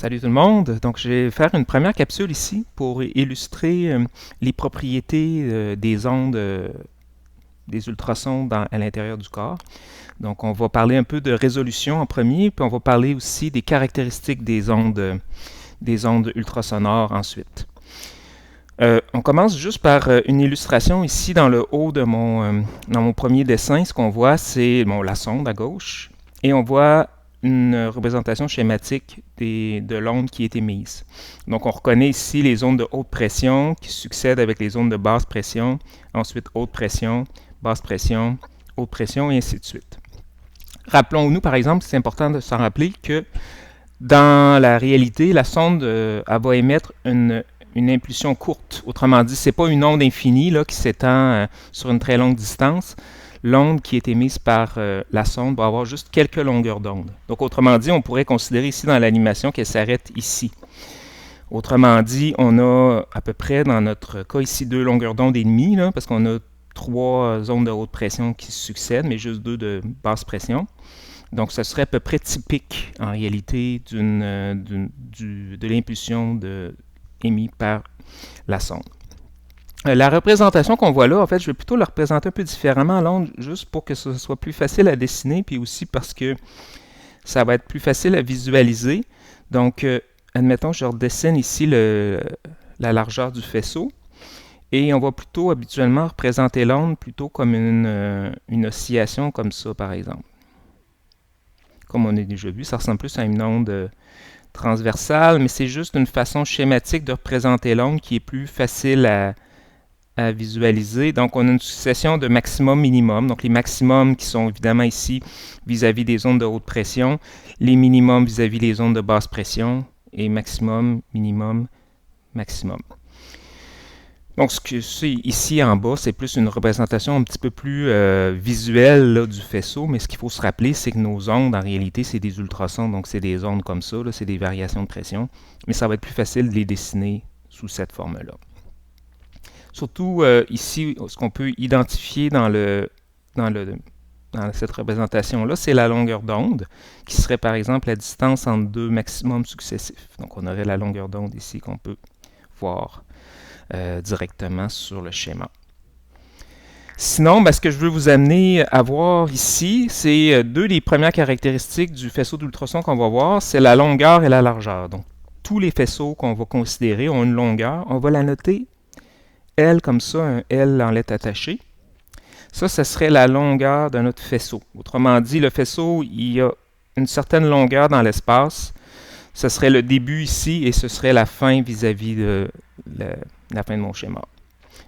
Salut tout le monde. Donc, je vais faire une première capsule ici pour illustrer les propriétés des ondes des ultrasons à l'intérieur du corps. Donc, on va parler un peu de résolution en premier, puis on va parler aussi des caractéristiques des ondes ultrasonores ensuite. On commence juste par une illustration ici dans le haut de dans mon premier dessin. Ce qu'on voit, c'est la sonde à gauche, et on voit une représentation schématique de l'onde qui est émise. Donc, on reconnaît ici les ondes de haute pression qui succèdent avec les ondes de basse pression, ensuite haute pression, basse pression, haute pression, et ainsi de suite. Rappelons-nous, par exemple, c'est important de s'en rappeler que dans la réalité, la sonde elle va émettre une impulsion courte. Autrement dit, ce n'est pas une onde infinie là, qui s'étend sur une très longue distance. L'onde qui est émise par la sonde va avoir juste quelques longueurs d'onde. Donc, autrement dit, on pourrait considérer ici dans l'animation qu'elle s'arrête ici. Autrement dit, on a à peu près, dans notre cas ici, 2 longueurs d'onde et demie, là, parce qu'on a 3 zones de haute pression qui se succèdent, mais juste 2 de basse pression. Donc, ce serait à peu près typique, en réalité, de l'impulsion émise par la sonde. La représentation qu'on voit là, en fait, je vais plutôt la représenter un peu différemment, l'onde, juste pour que ce soit plus facile à dessiner, puis aussi parce que ça va être plus facile à visualiser. Donc, admettons que je redessine ici la largeur du faisceau, et on va plutôt habituellement représenter l'onde plutôt comme une oscillation comme ça, par exemple. Comme on a déjà vu, ça ressemble plus à une onde transversale, mais c'est juste une façon schématique de représenter l'onde qui est plus facile à visualiser. Donc, on a une succession de maximum-minimum. Donc, les maximums qui sont évidemment ici vis-à-vis des ondes de haute pression, les minimums vis-à-vis des ondes de basse pression, et maximum, minimum, maximum. Donc, ce que c'est ici en bas, c'est plus une représentation un petit peu plus visuelle là, du faisceau, mais ce qu'il faut se rappeler, c'est que nos ondes, en réalité, c'est des ultrasons, donc c'est des ondes comme ça, c'est des variations de pression, mais ça va être plus facile de les dessiner sous cette forme-là. Surtout ici, ce qu'on peut identifier dans cette représentation-là, c'est la longueur d'onde, qui serait par exemple la distance entre 2 maximums successifs. Donc on aurait la longueur d'onde ici qu'on peut voir directement sur le schéma. Sinon, ce que je veux vous amener à voir ici, c'est 2 des premières caractéristiques du faisceau d'ultrasons qu'on va voir, c'est la longueur et la largeur. Donc tous les faisceaux qu'on va considérer ont une longueur, on va la noter L comme ça, un L en lettres attachées. Ça, ce serait la longueur de notre faisceau. Autrement dit, le faisceau, il y a une certaine longueur dans l'espace. Ce serait le début ici et ce serait la fin vis-à-vis de la fin de mon schéma.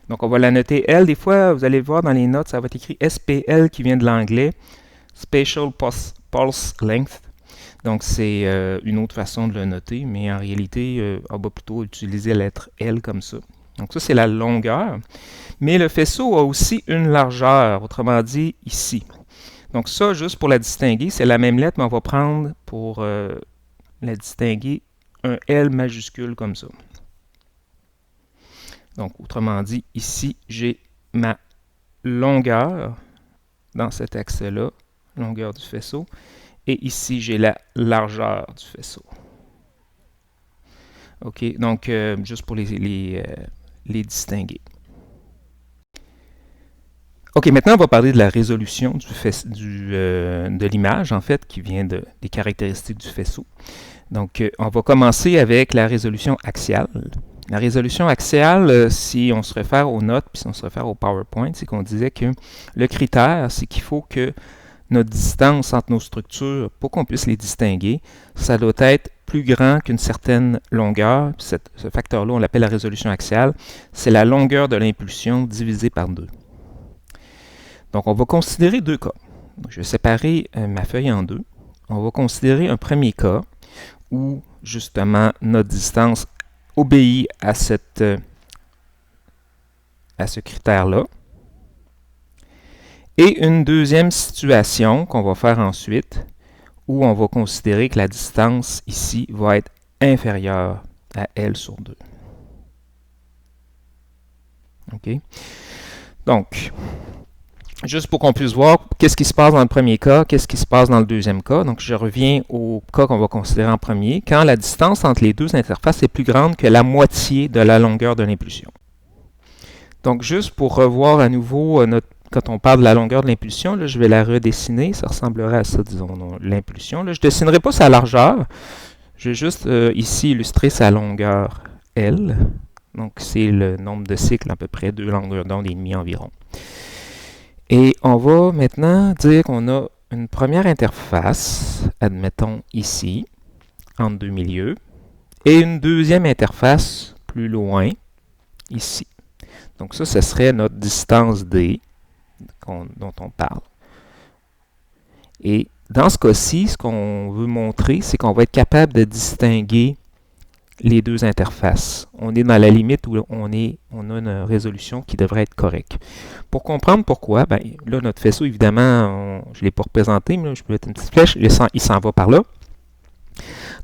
Donc, on va la noter L. Des fois, vous allez voir dans les notes, ça va être écrit SPL qui vient de l'anglais, Spatial Pulse Length. Donc, c'est une autre façon de le noter, mais en réalité, on va plutôt utiliser la lettre L comme ça. Donc ça, c'est la longueur. Mais le faisceau a aussi une largeur, autrement dit, ici. Donc ça, juste pour la distinguer, c'est la même lettre, mais on va prendre pour la distinguer un L majuscule comme ça. Donc, autrement dit, ici, j'ai ma longueur dans cet axe-là, longueur du faisceau, et ici, j'ai la largeur du faisceau. OK, donc, juste pour les distinguer. OK, maintenant, on va parler de la résolution de l'image, en fait, qui vient des caractéristiques du faisceau. Donc, on va commencer avec la résolution axiale. La résolution axiale, si on se réfère aux notes, puis si on se réfère au PowerPoint, c'est qu'on disait que le critère, c'est qu'il faut que notre distance entre nos structures, pour qu'on puisse les distinguer, ça doit être plus grand qu'une certaine longueur. Ce facteur-là, on l'appelle la résolution axiale. C'est la longueur de l'impulsion divisée par 2. Donc, on va considérer 2 cas. Donc, je vais séparer ma feuille en 2. On va considérer un premier cas où, justement, notre distance obéit à ce critère-là. Et une deuxième situation qu'on va faire ensuite, où on va considérer que la distance ici va être inférieure à L sur 2. OK? Donc, juste pour qu'on puisse voir qu'est-ce qui se passe dans le premier cas, qu'est-ce qui se passe dans le deuxième cas. Donc, je reviens au cas qu'on va considérer en premier, quand la distance entre les deux interfaces est plus grande que la moitié de la longueur de l'impulsion. Donc, juste pour revoir à nouveau quand on parle de la longueur de l'impulsion, je vais la redessiner. Ça ressemblerait à ça, disons, l'impulsion. Je ne dessinerai pas sa largeur. Je vais juste ici illustrer sa longueur L. Donc, c'est le nombre de cycles, à peu près 2 longueurs d'onde et demi environ. Et on va maintenant dire qu'on a une première interface, admettons ici, entre deux milieux, et une deuxième interface plus loin, ici. Donc ça, ce serait notre distance D dont on parle. Et dans ce cas-ci, ce qu'on veut montrer, c'est qu'on va être capable de distinguer les deux interfaces. On est dans la limite où on a une résolution qui devrait être correcte. Pour comprendre pourquoi, ben, là, notre faisceau, évidemment, je ne l'ai pas représenté, mais là, je peux mettre une petite flèche, il s'en va par là.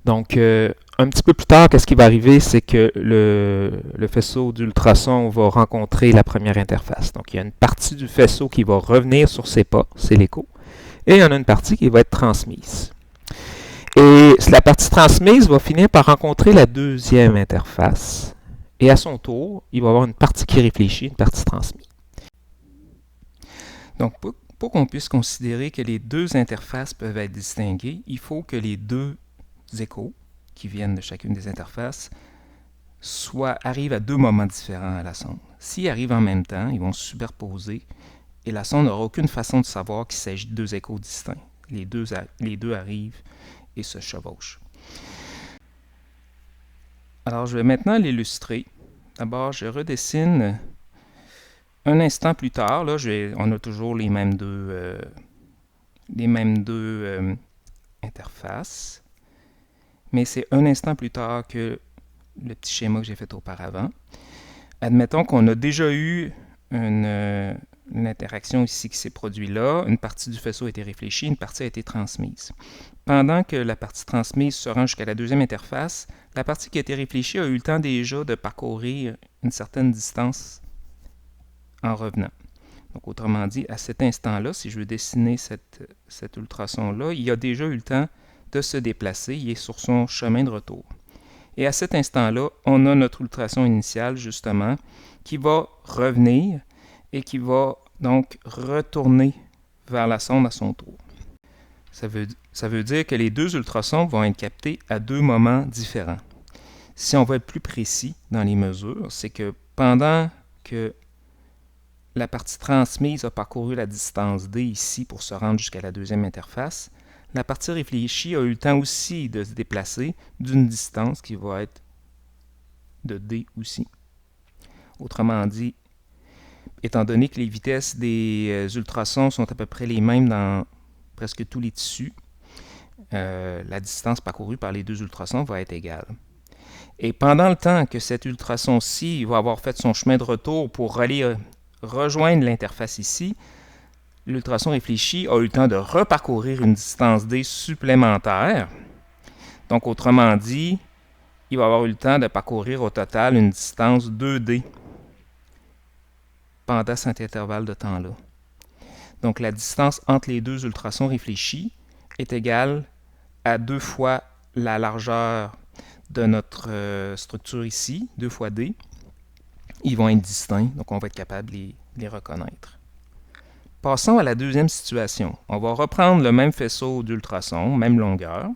Donc, un petit peu plus tard, qu'est-ce qui va arriver, c'est que le faisceau d'ultrasons va rencontrer la première interface. Donc, il y a une partie du faisceau qui va revenir sur ses pas, c'est l'écho, et il y en a une partie qui va être transmise. Et la partie transmise va finir par rencontrer la deuxième interface. Et à son tour, il va y avoir une partie qui réfléchit, une partie transmise. Donc, pour qu'on puisse considérer que les deux interfaces peuvent être distinguées, il faut que les deux échos qui viennent de chacune des interfaces arrivent à deux moments différents à la sonde. S'ils arrivent en même temps, ils vont se superposer et la sonde n'aura aucune façon de savoir qu'il s'agit de deux échos distincts. Les deux arrivent et se chevauchent. Alors, je vais maintenant l'illustrer. D'abord, je redessine un instant plus tard. Là, on a toujours les mêmes deux interfaces. Mais c'est un instant plus tard que le petit schéma que j'ai fait auparavant. Admettons qu'on a déjà eu une interaction ici qui s'est produite là. Une partie du faisceau a été réfléchie, une partie a été transmise. Pendant que la partie transmise se rend jusqu'à la deuxième interface, la partie qui a été réfléchie a eu le temps déjà de parcourir une certaine distance en revenant. Donc, autrement dit, à cet instant-là, si je veux dessiner cet ultrason-là, il a déjà eu le temps de se déplacer, il est sur son chemin de retour. Et à cet instant-là, on a notre ultrason initial, justement, qui va revenir et qui va donc retourner vers la sonde à son tour. Ça veut dire que les deux ultrasons vont être captés à deux moments différents. Si on va être plus précis dans les mesures, c'est que pendant que la partie transmise a parcouru la distance D ici pour se rendre jusqu'à la deuxième interface, la partie réfléchie a eu le temps aussi de se déplacer d'une distance qui va être de D aussi. Autrement dit, étant donné que les vitesses des ultrasons sont à peu près les mêmes dans presque tous les tissus, la distance parcourue par les deux ultrasons va être égale. Et pendant le temps que cet ultrason-ci va avoir fait son chemin de retour pour aller rejoindre l'interface ici, l'ultrason réfléchi a eu le temps de reparcourir une distance D supplémentaire. Donc, autrement dit, il va avoir eu le temps de parcourir au total une distance 2D pendant cet intervalle de temps-là. Donc, la distance entre les deux ultrasons réfléchis est égale à 2 fois la largeur de notre structure ici, 2 fois D. Ils vont être distincts, donc on va être capable de les reconnaître. Passons à la deuxième situation. On va reprendre le même faisceau d'ultrasons, même longueur,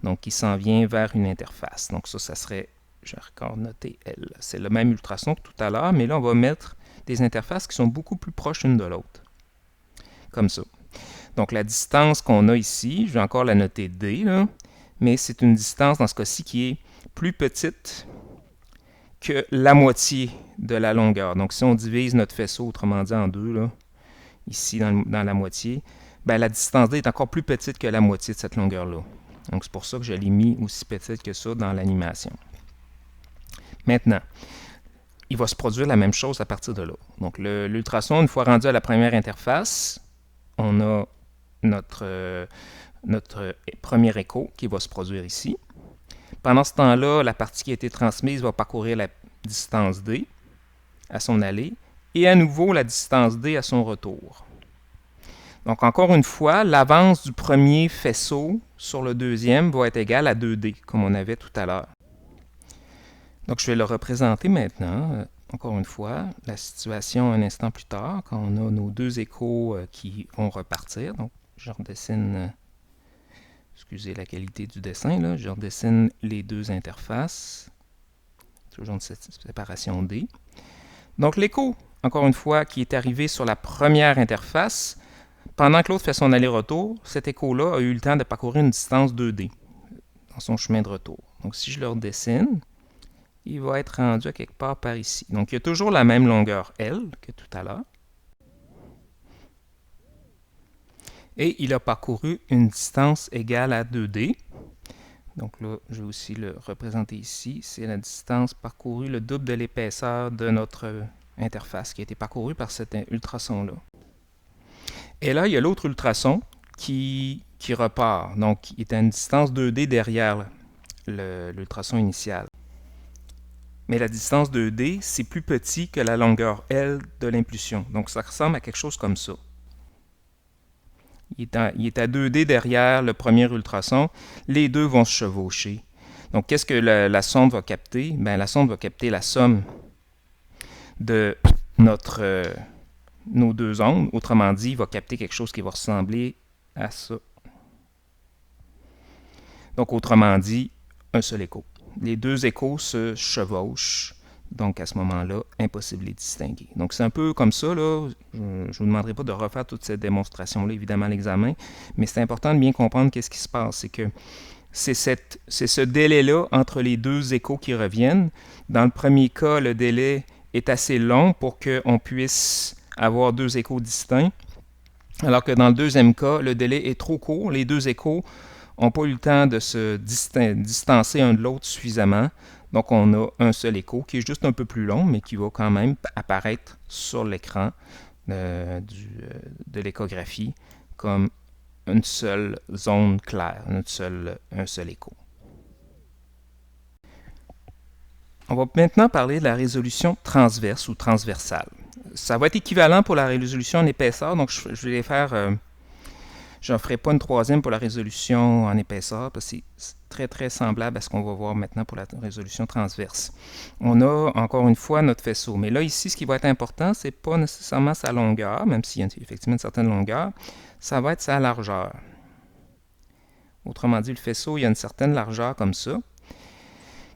donc qui s'en vient vers une interface. Donc ça serait, je vais encore noter L. C'est le même ultrason que tout à l'heure, mais là on va mettre des interfaces qui sont beaucoup plus proches l'une de l'autre. Comme ça. Donc la distance qu'on a ici, je vais encore la noter D, là, mais c'est une distance dans ce cas-ci qui est plus petite que la moitié de la longueur. Donc si on divise notre faisceau, autrement dit en deux, là, ici dans la moitié, ben, la distance D est encore plus petite que la moitié de cette longueur-là. Donc c'est pour ça que je l'ai mis aussi petite que ça dans l'animation. Maintenant, il va se produire la même chose à partir de là. Donc l'ultrason, une fois rendu à la première interface, on a notre premier écho qui va se produire ici. Pendant ce temps-là, la partie qui a été transmise va parcourir la distance D à son allée et à nouveau la distance d à son retour. Donc encore une fois, l'avance du premier faisceau sur le deuxième va être égale à 2d, comme on avait tout à l'heure. Donc je vais le représenter maintenant. Encore une fois, la situation un instant plus tard, quand on a nos deux échos qui vont repartir. Donc je redessine, excusez la qualité du dessin, là, je redessine les deux interfaces. Toujours une séparation D. Donc l'écho, encore une fois, qui est arrivé sur la première interface, pendant que l'autre fait son aller-retour, cet écho-là a eu le temps de parcourir une distance 2D dans son chemin de retour. Donc si je le redessine, il va être rendu à quelque part par ici. Donc il y a toujours la même longueur L que tout à l'heure. Et il a parcouru une distance égale à 2D. Donc là, je vais aussi le représenter ici. C'est la distance parcourue, le double de l'épaisseur de notre interface qui a été parcourue par cet ultrason-là. Et là, il y a l'autre ultrason qui repart. Donc, il est à une distance 2D derrière l'ultrason initial. Mais la distance 2D, c'est plus petit que la longueur L de l'impulsion. Donc, ça ressemble à quelque chose comme ça. Il est à 2D derrière le premier ultrason. Les deux vont se chevaucher. Donc, qu'est-ce que la sonde va capter? Bien, la sonde va capter la somme de nos deux ondes. Autrement dit, il va capter quelque chose qui va ressembler à ça. Donc, autrement dit, un seul écho. Les deux échos se chevauchent. Donc, à ce moment-là, impossible de les distinguer. Donc, c'est un peu comme ça, là. Je ne vous demanderai pas de refaire toute cette démonstration-là, évidemment, à l'examen, mais c'est important de bien comprendre qu'est-ce qui se passe. C'est que c'est ce délai-là entre les deux échos qui reviennent. Dans le premier cas, le délai est assez long pour qu'on puisse avoir deux échos distincts, alors que dans le deuxième cas, le délai est trop court. Les deux échos n'ont pas eu le temps de se distancer un de l'autre suffisamment. Donc, on a un seul écho qui est juste un peu plus long, mais qui va quand même apparaître sur l'écran de l'échographie comme une seule zone claire, un seul écho. On va maintenant parler de la résolution transverse ou transversale. Ça va être équivalent pour la résolution en épaisseur, donc je vais les faire... je n'en ferai pas une troisième pour la résolution en épaisseur, parce que c'est très, très semblable à ce qu'on va voir maintenant pour la résolution transverse. On a, encore une fois, notre faisceau. Mais là, ici, ce qui va être important, ce n'est pas nécessairement sa longueur, même s'il y a effectivement une certaine longueur, ça va être sa largeur. Autrement dit, le faisceau, il y a une certaine largeur comme ça,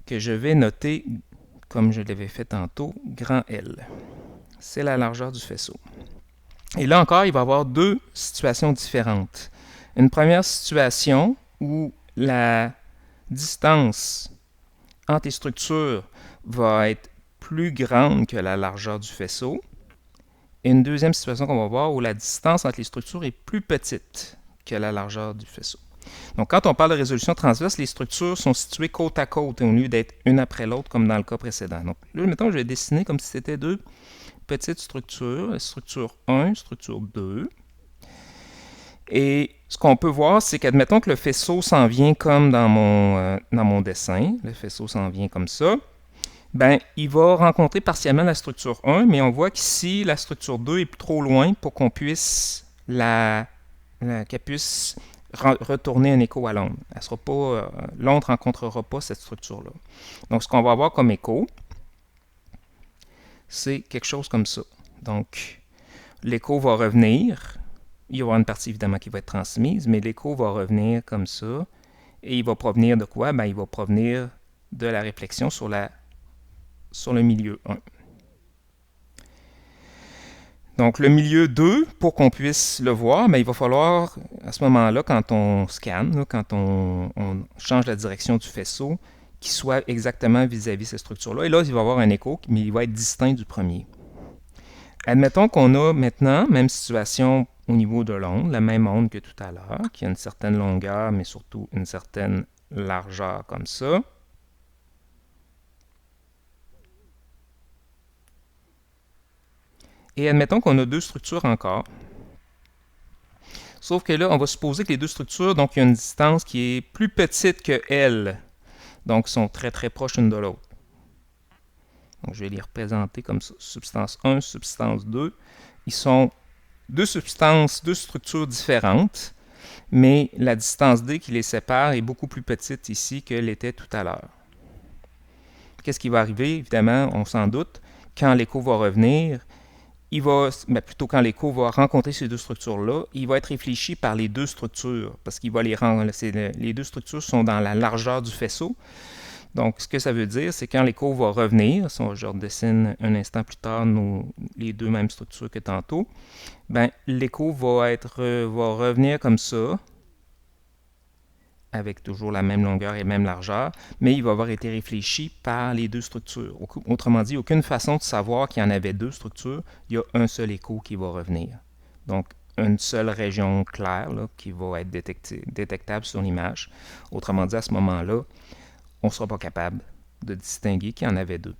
que je vais noter, comme je l'avais fait tantôt, grand L. C'est la largeur du faisceau. Et là encore, il va y avoir deux situations différentes. Une première situation où la distance entre les structures va être plus grande que la largeur du faisceau. Et une deuxième situation qu'on va voir où la distance entre les structures est plus petite que la largeur du faisceau. Donc, quand on parle de résolution transverse, les structures sont situées côte à côte au lieu d'être une après l'autre comme dans le cas précédent. Donc, là, mettons, je vais dessiner comme si c'était deux petites structures, structure 1, structure 2. Et ce qu'on peut voir, c'est qu'admettons que le faisceau s'en vient comme dans mon dessin, le faisceau s'en vient comme ça, ben, il va rencontrer partiellement la structure 1, mais on voit qu'ici, la structure 2 est trop loin pour qu'on puisse qu'elle puisse retourner un écho à l'onde. L'onde ne rencontrera pas cette structure-là. Donc, ce qu'on va avoir comme écho, c'est quelque chose comme ça. Donc, l'écho va revenir. Il y aura une partie, évidemment, qui va être transmise, mais l'écho va revenir comme ça. Et il va provenir de quoi? Ben, il va provenir de la réflexion sur le milieu 1. Donc, le milieu 2, pour qu'on puisse le voir, ben, il va falloir, à ce moment-là, quand on scanne, là, quand on change la direction du faisceau, qu'il soit exactement vis-à-vis cette structure-là. Et là, il va y avoir un écho, mais il va être distinct du premier. Admettons qu'on a maintenant, même situation au niveau de l'onde, la même onde que tout à l'heure, qui a une certaine longueur, mais surtout une certaine largeur comme ça. Et admettons qu'on a deux structures encore. Sauf que là, on va supposer que les deux structures, donc il y a une distance qui est plus petite que L. Donc, sont très, très proches l'une de l'autre. Donc, je vais les représenter comme ça. Substance 1, substance 2. Ils sont deux substances, deux structures différentes, mais la distance D qui les sépare est beaucoup plus petite ici que l'était tout à l'heure. Qu'est-ce qui va arriver? Évidemment, on s'en doute, quand l'écho va revenir, plutôt quand l'écho va rencontrer ces deux structures-là, il va être réfléchi par les deux structures, parce qu'il va les deux structures sont dans la largeur du faisceau. Donc, ce que ça veut dire, c'est quand l'écho va revenir, si je redessine un instant plus tard les deux mêmes structures que tantôt, l'écho va revenir comme ça, avec toujours la même longueur et même largeur, mais il va avoir été réfléchi par les deux structures. Autrement dit, aucune façon de savoir qu'il y en avait deux structures, il y a un seul écho qui va revenir. Donc, une seule région claire là, qui va être détectable sur l'image. Autrement dit, à ce moment-là, on ne sera pas capable de distinguer qu'il y en avait deux.